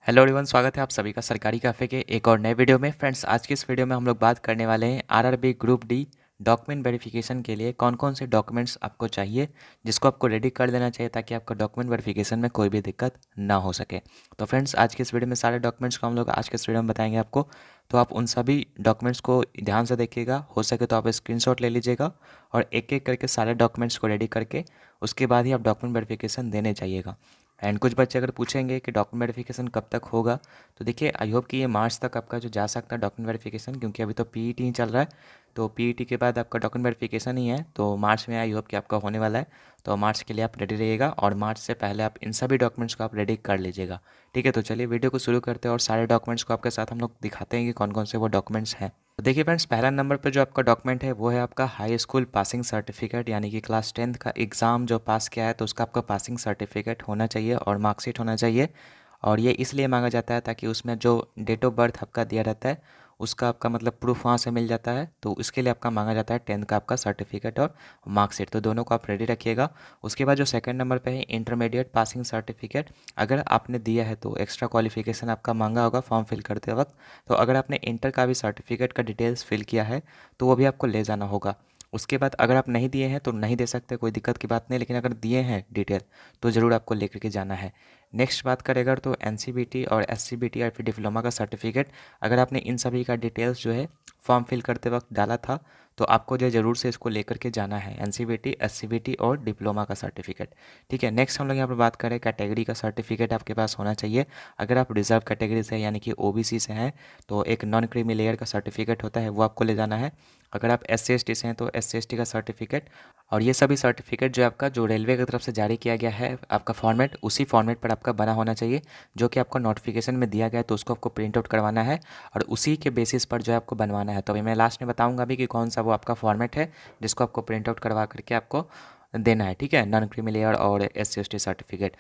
Hello everyone, स्वागत है आप सभी का सरकारी कैफ़े के एक और नए वीडियो में। फ्रेंड्स, आज की इस वीडियो में हम लोग बात करने वाले हैं RRB group D document verification के लिए कौन कौन से डॉक्यूमेंट्स आपको चाहिए, जिसको आपको रेडी कर देना चाहिए ताकि आपका डॉक्यूमेंट वेरिफिकेशन में कोई भी दिक्कत ना हो सके। तो फ्रेंड्स, आज की इस वीडियो में सारे डॉक्यूमेंट्स को हम लोग आज के इस वीडियो में बताएंगे आपको। तो आप उन सभी डॉक्यूमेंट्स को ध्यान से देखिएगा, हो सके तो आप स्क्रीनशॉट ले लीजिएगा और एक एक करके सारे डॉक्यूमेंट्स को रेडी करके उसके बाद ही आप डॉक्यूमेंट वेरिफिकेशन देने जाइएगा। एंड कुछ बच्चे अगर पूछेंगे कि डॉक्यूमेंट वेरिफिकेशन कब तक होगा, तो देखिए आई होप कि ये मार्च तक आपका जो जा सकता है डॉक्यूमेंट वेरिफिकेशन, क्योंकि अभी तो पीईटी ही चल रहा है। तो पीईटी के बाद आपका डॉक्यूमेंट वेरिफिकेशन ही है, तो मार्च में आई होप कि आपका होने वाला है। तो मार्च के लिए आप रेडी रहिएगा और मार्च से पहले आप इन सभी डॉक्यूमेंट्स को आप रेडी कर लीजिएगा। ठीक है, तो चलिए वीडियो को शुरू करते हैं और सारे डॉक्यूमेंट्स को आपके साथ हम लोग दिखाते हैं कि कौन कौन से वो डॉक्यूमेंट्स हैं। तो देखिए फ्रेंड्स, पहला नंबर पे जो आपका डॉक्यूमेंट है वो है आपका हाई स्कूल पासिंग सर्टिफिकेट, यानी कि क्लास 10th का एग्ज़ाम जो पास किया है तो उसका आपका पासिंग सर्टिफिकेट होना चाहिए और मार्कशीट होना चाहिए। और ये इसलिए मांगा जाता है ताकि उसमें जो डेट ऑफ बर्थ आपका दिया रहता है उसका आपका मतलब प्रूफ वहाँ से मिल जाता है, तो इसके लिए आपका मांगा जाता है 10th का आपका सर्टिफिकेट और मार्कशीट। तो दोनों को आप रेडी रखिएगा। उसके बाद जो सेकंड नंबर पे है इंटरमीडिएट पासिंग सर्टिफिकेट, अगर आपने दिया है तो एक्स्ट्रा क्वालिफिकेशन आपका मांगा होगा फॉर्म फिल करते वक्त। तो अगर आपने इंटर का भी सर्टिफिकेट का डिटेल्स फिल किया है तो वो भी आपको ले जाना होगा। उसके बाद अगर आप नहीं दिए हैं तो नहीं दे सकते, कोई दिक्कत की बात नहीं, लेकिन अगर दिए हैं डिटेल तो ज़रूर आपको लेकर के जाना है। नेक्स्ट बात करें तो एनसीबीटी और एससीबीटी या फिर डिप्लोमा का सर्टिफिकेट, अगर आपने इन सभी का डिटेल्स जो है फॉर्म फिल करते वक्त डाला था तो आपको जो ज़रूर से इसको लेकर के जाना है, एनसीबीटी एससीबीटी और डिप्लोमा का सर्टिफिकेट। ठीक है, नेक्स्ट हम लोग यहाँ पर बात करें कैटेगरी का सर्टिफिकेट आपके पास होना चाहिए। अगर आप रिजर्व कैटेगरी से यानी कि ओबीसी से हैं तो एक नॉन क्रीमी लेयर का सर्टिफिकेट होता है, वो आपको ले जाना है। अगर आप एस सी से हैं तो एस सी का सर्टिफिकेट। और ये सभी सर्टिफिकेट जो आपका जो रेलवे की तरफ से जारी किया गया है आपका फॉर्मेट, उसी फॉर्मेट पर आपका बना होना चाहिए जो कि आपको नोटिफिकेशन में दिया गया है, तो उसको आपको प्रिंट आउट करवाना है और उसी के बेसिस पर जो है आपको बनवाना है। तो अभी मैं लास्ट में बताऊंगा भी कि कौन सा वो आपका फॉर्मेट है जिसको आपको प्रिंट आउट करवा करके आपको देना है। ठीक है, नॉन क्रीमी लेयर और SC/ST सर्टिफिकेट।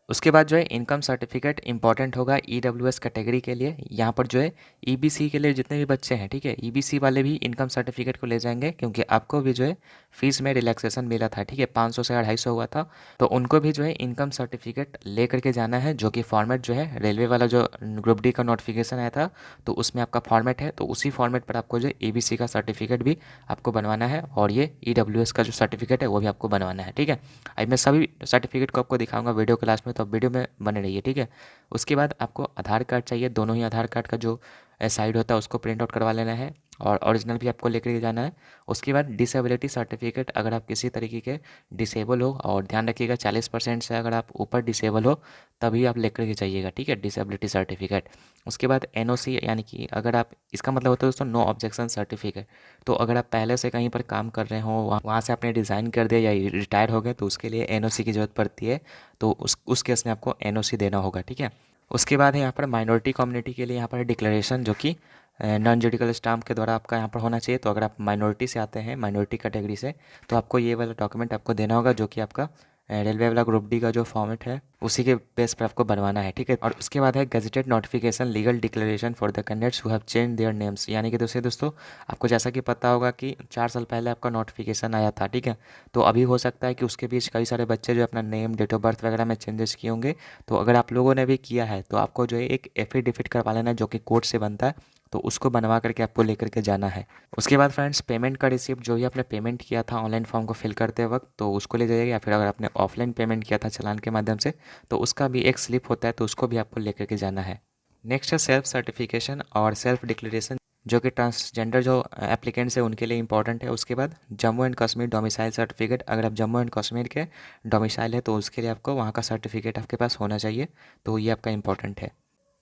उसके बाद जो है इनकम सर्टिफिकेट इंपॉर्टेंट होगा ईडब्ल्यूएस कैटेगरी के लिए। यहाँ पर जो है ईबीसी के लिए जितने भी बच्चे हैं, ठीक है, ईबीसी वाले भी इनकम सर्टिफिकेट को ले जाएंगे, क्योंकि आपको भी जो है फीस में रिलैक्सेशन मिला था। ठीक है, 500 से 250 हुआ था, तो उनको भी जो है इनकम सर्टिफिकेट ले करके जाना है, जो कि फॉर्मेट जो है रेलवे वाला जो ग्रुप डी का नोटिफिकेशन आया था तो उसमें आपका फॉर्मेट है, तो उसी फॉर्मेट पर आपको जो है ईबीसी का सर्टिफिकेट भी आपको बनवाना है और ये ईडब्ल्यूएस का जो सर्टिफिकेट है वो भी आपको बनवाना है। ठीक है, अब मैं सभी सर्टिफिकेट को आपको दिखाऊंगा वीडियो के लास्ट में, तो आप वीडियो में बने रहिए। ठीक है, उसके बाद आपको आधार कार्ड चाहिए, दोनों ही आधार कार्ड का जो साइड होता है उसको प्रिंट आउट करवा लेना है और ओरिजिनल भी आपको लेकर के जाना है। उसके बाद डिसेबिलिटी सर्टिफिकेट, अगर आप किसी तरीके के डिसेबल हो, और ध्यान रखिएगा 40% से अगर आप ऊपर डिसेबल हो तभी आप लेकर के जाइएगा। ठीक है, डिसेबिलिटी सर्टिफिकेट। उसके बाद एनओसी, यानी कि अगर आप, इसका मतलब होता है दोस्तों नो ऑब्जेक्शन सर्टिफिकेट। तो अगर आप पहले से कहीं पर काम कर रहे हो, वहाँ से आपने रिज़ाइन कर दिया या रिटायर हो गए तो उसके लिए एनओसी की ज़रूरत पड़ती है, तो उस केस में आपको एनओसी देना होगा। ठीक है, उसके बाद है यहाँ पर माइनॉरिटी कम्युनिटी के लिए यहाँ पर डिक्लेरेशन, जो कि नॉन जुडिकल स्टाम्प के द्वारा आपका यहाँ पर होना चाहिए। तो अगर आप माइनॉरिटी से आते हैं, माइनॉरिटी कैटेगरी से, तो आपको ये वाला डॉक्यूमेंट आपको देना होगा, जो कि आपका रेलवे वाला ग्रुप डी का जो फॉर्मेट है उसी के बेस पर आपको बनवाना है। ठीक है, और उसके बाद है gazetted notification legal declaration for the candidates who have change their names, यानी कि दूसरे दोस्तों आपको जैसा कि पता होगा कि 4 साल पहले आपका नोटिफिकेशन आया था। ठीक है, तो अभी हो सकता है कि उसके बीच कई सारे बच्चे जो अपना नेम, डेट ऑफ बर्थ वगैरह में चेंजेस किए होंगे। तो अगर आप लोगों ने भी किया है तो आपको जो है एक एफिडेविट करवा लेना है, जो कि कोर्ट से बनता है, तो उसको बनवा करके आपको लेकर के जाना है। उसके बाद फ्रेंड्स, पेमेंट का रिसिप्ट, जो ही आपने पेमेंट किया था ऑनलाइन फॉर्म को फिल करते वक्त, तो उसको ले जाइएगा, या फिर अगर आपने ऑफलाइन पेमेंट किया था चालान के माध्यम से तो उसका भी एक स्लिप होता है, तो उसको भी आपको लेकर के जाना है। नेक्स्ट है सेल्फ सर्टिफिकेशन और सेल्फ डिक्लेरेशन, जो कि ट्रांसजेंडर जो एप्लीकेंट्स है उनके लिए इंपॉर्टेंट है। उसके बाद Jammu and Kashmir domicile certificate, अगर आप जम्मू एंड कश्मीर के डोमिसाइल है तो उसके लिए आपको वहाँ का सर्टिफिकेट आपके पास होना चाहिए, तो ये आपका इंपॉर्टेंट है।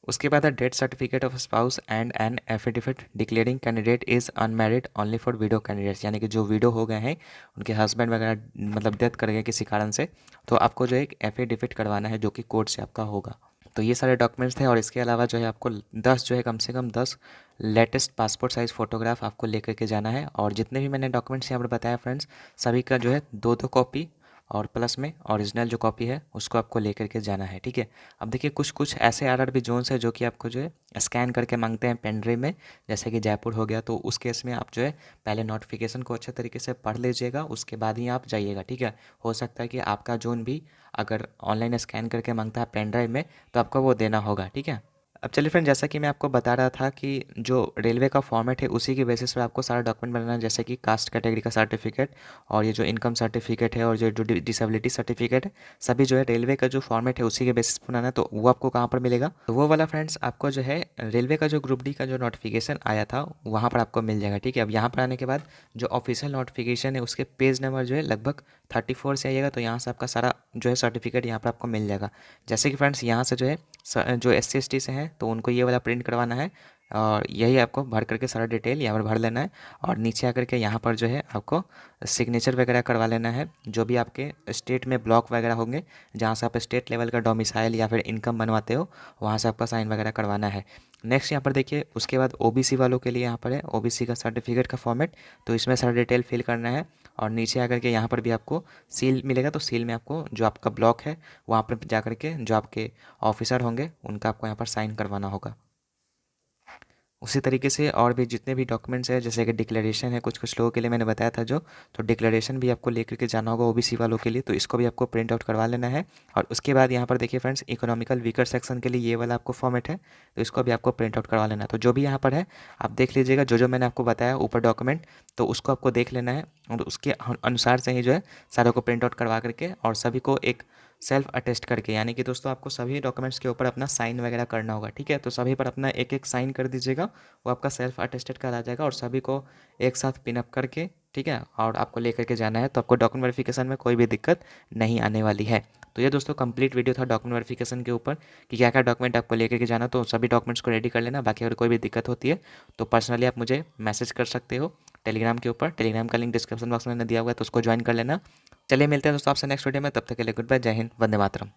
उसके बाद है death certificate of spouse and an affidavit declaring candidate is unmarried only for window candidates, यानी कि जो विडो हो गए हैं, उनके हस्बैंड वगैरह मतलब डेथ कर गए किसी कारण से, तो आपको जो एक एफिडेविट करवाना है जो कि कोर्ट से आपका होगा। तो ये सारे डॉक्यूमेंट्स थे, और इसके अलावा जो है आपको 10 जो है कम से कम 10 लेटेस्ट पासपोर्ट साइज़ फ़ोटोग्राफ आपको लेकर के जाना है। और जितने भी मैंने डॉक्यूमेंट्स यहाँ पर बताया फ्रेंड्स, सभी का जो है 2-2 कॉपी और प्लस में ओरिजिनल जो कॉपी है उसको आपको लेकर के जाना है। ठीक है, अब देखिए कुछ कुछ ऐसे आरआरबी जोन्स है जो कि आपको जो है स्कैन करके मांगते हैं पेन ड्राइव में, जैसे कि जयपुर हो गया। तो उस केस में आप जो है पहले नोटिफिकेशन को अच्छे तरीके से पढ़ लीजिएगा, उसके बाद ही आप जाइएगा। ठीक है, हो सकता है कि आपका जोन भी अगर ऑनलाइन स्कैन करके मांगता है पेन ड्राइव में तो आपको वो देना होगा। ठीक है, अब चलिए फ्रेंड, जैसा कि मैं आपको बता रहा था कि जो रेलवे का फॉर्मेट है उसी के बेसिस पे आपको सारा डॉक्यूमेंट बनाना है, जैसे कि कास्ट कैटेगरी का सर्टिफिकेट और ये जो इनकम सर्टिफिकेट है और जो डिसेबिलिटी सर्टिफिकेट है, सभी जो है रेलवे का जो फॉर्मेट है उसी के बेसिस पे बनाना है। तो वो आपको कहाँ पर मिलेगा, तो वो वाला फ्रेंड्स आपको जो है रेलवे का जो ग्रुप डी का जो नोटिफिकेशन आया था वहाँ पर आपको मिल जाएगा। ठीक है, अब यहाँ पर आने के बाद जो ऑफिशियल नोटिफिकेशन है उसके पेज नंबर जो है लगभग 34 से आइएगा, तो यहाँ से आपका सारा जो है सर्टिफिकेट यहाँ पर आपको मिल जाएगा। जैसे कि फ्रेंड्स यहाँ से जो है जो SC ST से हैं तो उनको ये वाला प्रिंट करवाना है और यही आपको भर करके सारा डिटेल यहाँ पर भर लेना है। और नीचे आकर के यहाँ पर जो है आपको सिग्नेचर वगैरह करवा लेना है, जो भी आपके स्टेट में ब्लॉक वगैरह होंगे जहाँ से आप स्टेट लेवल का डोमिसाइल या फिर इनकम बनवाते हो वहाँ से आपका साइन वगैरह करवाना है। नेक्स्ट यहाँ पर देखिए उसके बाद OBC वालों के लिए यहाँ पर है OBC का सर्टिफिकेट का फॉर्मेट, तो इसमें सारा डिटेल फिल करना है। और नीचे आकर के यहाँ पर भी आपको सील मिलेगा, तो सील में आपको जो आपका ब्लॉक है वहाँ पर जा कर के जो आपके ऑफिसर होंगे उनका आपको यहाँ पर साइन करवाना होगा। उसी तरीके से और भी जितने भी डॉक्यूमेंट्स हैं, जैसे कि डिक्लेरेशन है, कुछ कुछ लोगों के लिए मैंने बताया था जो, तो डिक्लेरेशन भी आपको लेकर के जाना होगा OBC वालों के लिए, तो इसको भी आपको प्रिंट आउट करवा लेना है। और उसके बाद यहाँ पर देखिए फ्रेंड्स, इकोनॉमिकल वीकर सेक्शन के लिए ये वाला आपको फॉर्मेट है, तो इसको भी आपको प्रिंट आउट करवा लेना है। तो जो भी यहाँ पर है आप देख लीजिएगा, जो जो मैंने आपको बताया ऊपर डॉक्यूमेंट, तो उसको आपको देख लेना है और उसके अनुसार से ही जो है सारों को प्रिंट आउट करवा करके और सभी को एक सेल्फ अटेस्ट करके, यानी कि दोस्तों आपको सभी डॉक्यूमेंट्स के ऊपर अपना साइन वगैरह करना होगा। ठीक है, तो सभी पर अपना एक एक साइन कर दीजिएगा, वो आपका सेल्फ अटेस्टेड करा जाएगा और सभी को एक साथ पिनअप करके, ठीक है, और आपको लेकर के जाना है। तो आपको डॉक्यूमेंट वेरिफिकेशन में कोई भी दिक्कत नहीं आने वाली है। तो ये दोस्तों कंप्लीट वीडियो था डॉक्यूमेंट वेरिफिकेशन के ऊपर कि क्या क्या डॉक्यूमेंट आपको लेकर के जाना, तो सभी डॉक्यूमेंट्स को रेडी कर लेना। बाकी अगर कोई भी दिक्कत होती है तो पर्सनली आप मुझे मैसेज कर सकते हो टेलीग्राम के ऊपर, टेलीग्राम का लिंक डिस्क्रिप्शन बॉक्स में दिया हुआ है, तो उसको ज्वाइन कर लेना। चलिए मिलते हैं दोस्तों आपसे नेक्स्ट वीडियो में, तब तक के लिए गुड बाय, जय हिंद, वंदे मातरम।